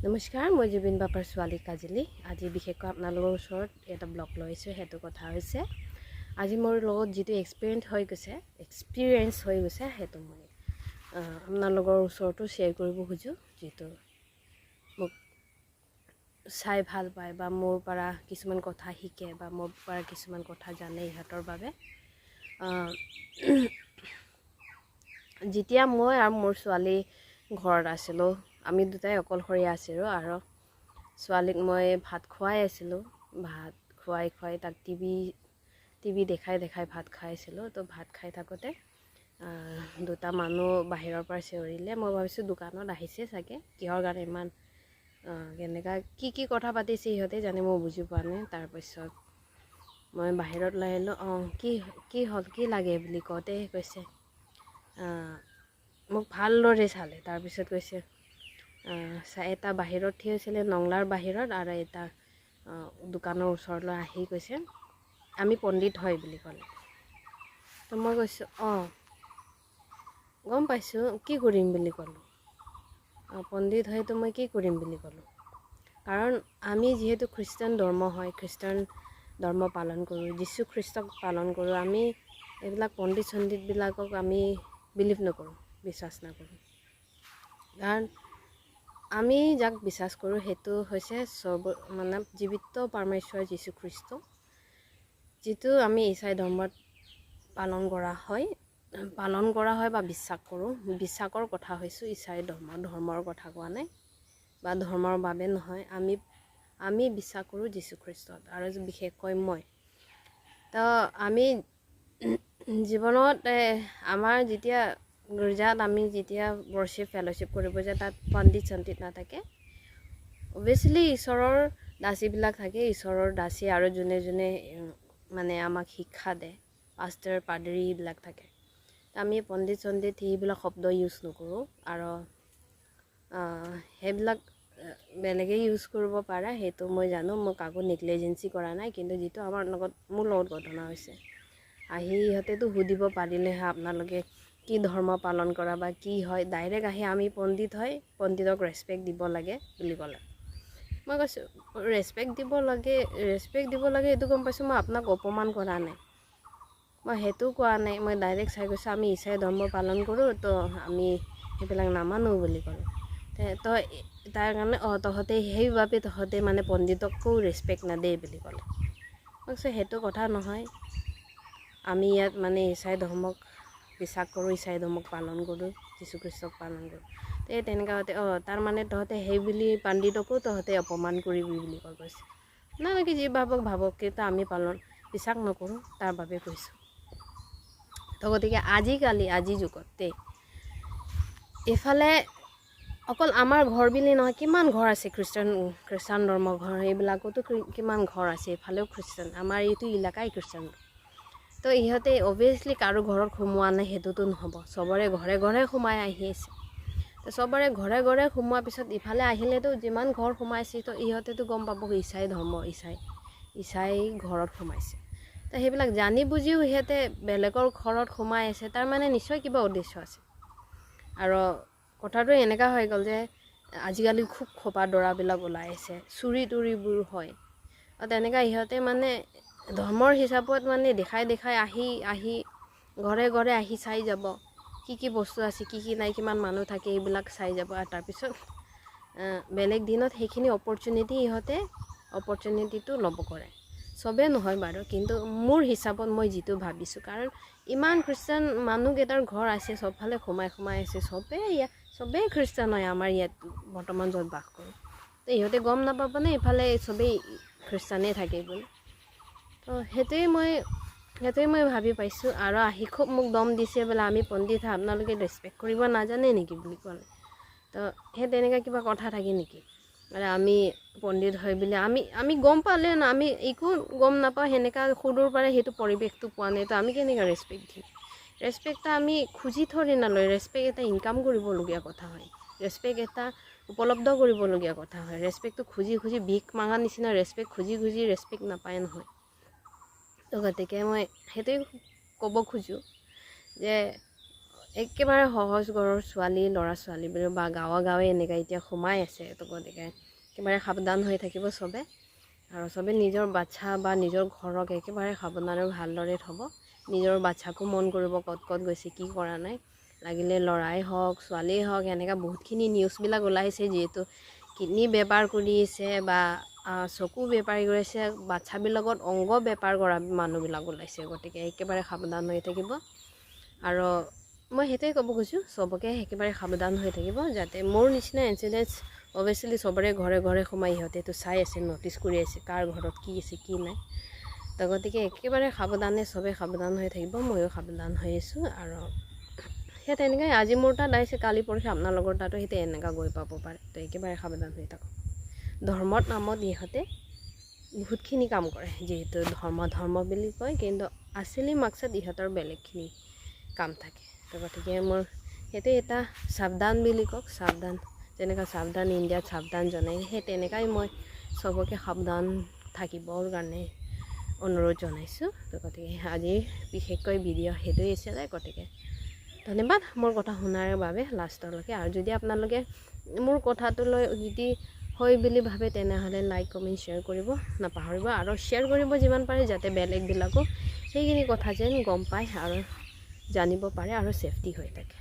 নমস্কাৰ, মই জুবিন বাপাৰ ছোৱালী কাজলী। আজি বিশেষকৈ আপোনালোকৰ ওচৰত এটা ব্লগ লৈছোঁ। সেইটো কথা হৈছে আজি মোৰ লগত যিটো এক্সপিৰিয়েঞ্চ হৈ গৈছে সেইটো মই আপোনালোকৰ ওচৰতো শ্বেয়াৰ কৰিব খোজোঁ। যিটো মোক চাই ভাল পায় বা মোৰ পৰা কিছুমান কথা শিকে বা মোৰ পৰা কিছুমান কথা জানে, ইহঁতৰ বাবে যেতিয়া মই আৰু মোৰ ছোৱালী ঘৰত আছিলোঁ, আমি দুটাই অকলশৰীয়া আছিলোঁ আৰু ছোৱালীক মই ভাত খুৱাই আছিলোঁ। ভাত খুৱাই তাক টিভি দেখাই ভাত খাইছিলোঁ। তো ভাত খাই থাকোঁতে দুটা মানুহ বাহিৰৰ পৰা চিঞৰিলে। মই ভাবিছোঁ দোকানত আহিছে চাগে, কিহৰ কাৰণে ইমান কেনেকুৱা কি কথা পাতিছে সিহঁতে জানি মই বুজি পোৱা নাই। তাৰপিছত মই বাহিৰত লৈ আহিলোঁ। কি হ'ল, কি লাগে বুলি কওঁতে কৈছে, মোক ভালদৰে চালে। তাৰপিছত কৈছে এটা বাহিৰত থিয় হৈছিলে, নংলাৰ বাহিৰত, আৰু এটা দোকানৰ ওচৰলৈ আহি কৈছে আমি পণ্ডিত হয় বুলি ক'লে। তো মই কৈছোঁ গম পাইছোঁ, কি কৰিম বুলি ক'লোঁ। পণ্ডিত হয়তো মই কি কৰিম বুলি ক'লোঁ, কাৰণ আমি যিহেতু খ্ৰীষ্টান ধৰ্ম হয়, খ্ৰীষ্টান ধৰ্ম পালন কৰোঁ, যীশু খ্ৰীষ্টক পালন কৰোঁ। আমি এইবিলাক পণ্ডিত চণ্ডিতবিলাকক আমি বিলিভ নকৰোঁ, বিশ্বাস নকৰোঁ। কাৰণ আমি যাক বিশ্বাস কৰোঁ সেইটো হৈছে জীৱিত পৰমেশ্বৰ যীশুখ্ৰীষ্ট, যিটো আমি ঈশাই ধৰ্মত পালন কৰা হয় বা বিশ্বাস কৰোঁ। বিশ্বাসৰ কথা হৈছোঁ, ঈশাই ধৰ্মৰ কথা কোৱা নাই বা ধৰ্মৰ বাবে নহয়। আমি বিশ্বাস কৰোঁ যীশুখ্ৰীষ্টত, আৰু বিশেষকৈ মই। তো আমি জীৱনত আমাৰ যেতিয়া গীৰ্জাত আমি যেতিয়া ৱৰ্শ্বিপ ফেলোশ্বিপ কৰিব যায়, তাত পণ্ডিত চণ্ডিত নাথাকে। অভিয়াছলি ঈশ্বৰৰ দাসীবিলাক থাকে, ঈশ্বৰৰ দাসী আৰু যোনে মানে আমাক শিক্ষা দিয়ে, পাষ্টাৰ পাদৰী এইবিলাক থাকে। আমি পণ্ডিত চণ্ডিত সেইবিলাক শব্দ ইউজ নকৰোঁ, আৰু সেইবিলাক বেলেগে ইউজ কৰিব পাৰে, সেইটো মই জানো। মই কাকো নেগলিজেঞ্চি কৰা নাই, কিন্তু যিটো মোৰ লগত ঘটনা হৈছে, আহি ইহঁতেতো সুধিব পাৰিলেহে আপোনালোকে কি ধৰ্ম পালন কৰা বা কি হয়। ডাইৰেক্ট আহি আমি পণ্ডিত হয়, পণ্ডিতক ৰেচপেক্ট দিব লাগে বুলি ক'লে। মই কৈছোঁ ৰেচপেক্ট দিব লাগে এইটো গম পাইছোঁ, মই আপোনাক অপমান কৰা নাই, মই সেইটো কোৱা নাই। মই ডাইৰেক্ট চাই কৈছোঁ আমি ঈশাই ধৰ্ম পালন কৰোঁ, তো আমি সেইবিলাক নামানো বুলি ক'লোঁ। তই তাৰ কাৰণে তহঁতে মানে পণ্ডিতকো ৰেচপেক্ট নেদেই বুলি ক'লে। মই কৈছোঁ সেইটো কথা নহয়, আমি ইয়াত মানে ঈশাই ধৰ্মক বিশ্বাস কৰোঁ, ঈশাই ধৰ্মক পালন কৰোঁ, যীশুখ্ৰীষ্টক পালন কৰোঁ। তেনেকুৱাতে তাৰ মানে তহঁতে সেই বুলি পণ্ডিতকো তহঁতে অপমান কৰিবি বুলি কৈছে। নালাগে, যি ভাবক, কিন্তু আমি বিশ্বাস নকৰোঁ, তাৰ বাবে কৈছোঁ। তো গতিকে আজিৰ যুগত এইফালে অকল আমাৰ ঘৰ বুলি নহয়, কিমান ঘৰ আছে খ্ৰীষ্টান ধৰ্মৰ ঘৰ, সেইবিলাকতো কিমান ঘৰ আছে। এইফালেও খ্ৰীষ্টান, আমাৰ এইটো এলেকাই খ্ৰীষ্টান। তো ইহঁতে অভিয়াছলি কাৰো ঘৰত সোমোৱা নাই, সেইটোতো নহ'ব। চবৰে ঘৰে সোমাই আহি আছে। তো চবৰে ঘৰে সোমোৱাৰ পিছত ইফালে আহিলেতো যিমান ঘৰ সোমাইছে, তো ইহঁতেতো গম পাব ঈশাই ধৰ্ম, ঈশাই ঘৰত সোমাইছে। তো সেইবিলাক জানি বুজিও সিহঁতে বেলেগৰ ঘৰত সোমাই আছে, তাৰমানে নিশ্চয় কিবা উদ্দেশ্য আছে। আৰু কথাটো এনেকুৱা হৈ গ'ল যে আজিকালি খুব খোপা দৰাবিলাক ওলাই আছে, চুৰি তুৰিবোৰ হয়। আৰু তেনেকুৱা ইহঁতে মানে ধৰ্মৰ হিচাপত মানে দেখাই আহি ঘৰে আহি চাই যাব কি বস্তু আছে, কি নাই, কিমান মানুহ থাকে, এইবিলাক চাই যাব। আৰু তাৰপিছত বেলেগ দিনত সেইখিনি অপৰচুনিটিটো ল'ব কৰে। চবেই নহয় বাৰু, কিন্তু মোৰ হিচাপত মই যিটো ভাবিছোঁ, কাৰণ ইমান খ্ৰীষ্টান মানুহকেইটাৰ ঘৰ আছে, চবফালে সোমাই আছে, চবেই খ্ৰীষ্টান হয় আমাৰ ইয়াত বৰ্তমান য'ত বাস কৰোঁ। তো ইহঁতে গম নাপাবনে ইফালে চবেই খ্ৰীষ্টানেই থাকে বুলি। তো সেইটোৱে মই ভাবি পাইছোঁ। আৰু আহি খুব মোক দম দিছে বোলে আমি পণ্ডিত হয়, আপোনালোকে ৰেচপেক্ট কৰিব নাজানে নেকি বুলি ক'লে। তো সেই তেনেকুৱা কিবা কথা থাকে নেকি, মানে আমি পণ্ডিত হয় বুলি আমি গম পালে না, আমি একো গম নাপাওঁ, সেনেকুৱা সৰুৰ পৰাই সেইটো পৰিৱেশটো পোৱা নাই, তো আমি কেনেকৈ ৰেচপেক্ট দিম। ৰেচপেক্ট এটা আমি খুজি থৰি নলয়, ৰেচপেক্ট এটা ইনকাম কৰিবলগীয়া কথা হয়, ৰেচপেক্ট এটা উপলব্ধ কৰিবলগীয়া কথা হয়। ৰেচপেক্টটো খুজি ভিক মাঙাৰ নিচিনা ৰেচপেক্ট খুজি ৰেচপেক্ট নাপায় নহয়। তো গতিকে মই সেইটোৱে ক'ব খোজোঁ যে একেবাৰে সহজ ঘৰৰ ছোৱালী ল'ৰা ছোৱালীবোৰ বা গাঁৱে এনেকৈ এতিয়া সোমাই আছে। তো গতিকে একেবাৰে সাৱধান হৈ থাকিব চবে, আৰু চবে নিজৰ বাচ্ছা বা নিজৰ ঘৰক একেবাৰে সাৱধানে ভালদৰে থ'ব। নিজৰ বাচ্ছাকো মন কৰিব ক'ত ক'ত গৈছে, কি কৰা নাই। লাগিলে ল'ৰাই হওক ছোৱালীয়ে হওক, এনেকুৱা বহুতখিনি নিউজবিলাক ওলাইছে, যিহেতু কিডনী বেপাৰ কৰি আছে বা চকু বেপাৰী কৰিছে, বাচ্ছাবিলাকত অংগ বেপাৰ কৰা মানুহবিলাক ওলাইছে। গতিকে একেবাৰে সাৱধান হৈ থাকিব। আৰু মই সেইটোৱে ক'ব খুজিছোঁ, চবকে একেবাৰে সাৱধান হৈ থাকিব, যাতে মোৰ নিচিনা ইনচিডেণ্টছ অভিয়াছলি চবৰে ঘৰে ঘৰে সোমাই সিহঁতেতো চাই আছে, ন'টিছ কৰি আছে কাৰ ঘৰত কি আছে কি নাই। তো গতিকে একেবাৰে সাৱধানে চবে সাৱধান হৈ থাকিব। ময়ো সাৱধান হৈ আছোঁ। আৰু সেই তেনেকৈ আজি মোৰ তাত আহিছে, কালি পৰহি আপোনালোকৰ তাতো সেইটো এনেকুৱা গৈ পাব পাৰে। তো একেবাৰে সাৱধান হৈ থাকক। ধৰ্মৰ নামত ইহঁতে বহুতখিনি কাম কৰে, যিহেতু ধৰ্ম বুলি কয়, কিন্তু আচলি মাকচাদ ইহঁতৰ বেলেগখিনি কাম থাকে। তো গতিকে মোৰ সেইটো এটা সাৱধান বুলি কওক, সাৱধান, যেনেকৈ সাৱধান ইণ্ডিয়াত সাৱধান জনাই, সেই তেনেকাই মই চবকে সাৱধান থাকিবৰ কাৰণে অনুৰোধ জনাইছোঁ। তো গতিকে আজি বিশেষকৈ ভিডিঅ' সেইটোৱে আছিলে। গতিকে ধন্যবাদ মোৰ কথা শুনাৰ বাবে লাষ্টলৈকে। আৰু যদি আপোনালোকে মোৰ কথাটোলৈ যদি হয় বুলি ভাবে, তেনেহ'লে লাইক কমেণ্ট শ্বেয়াৰ কৰিব নাপাহৰিব, আৰু শ্বেয়াৰ কৰিব যিমান পাৰে, যাতে বেলেগবিলাকো সেইখিনি কথা যেন গম পায় আৰু জানিব পাৰে আৰু ছেফটি হৈ থাকে।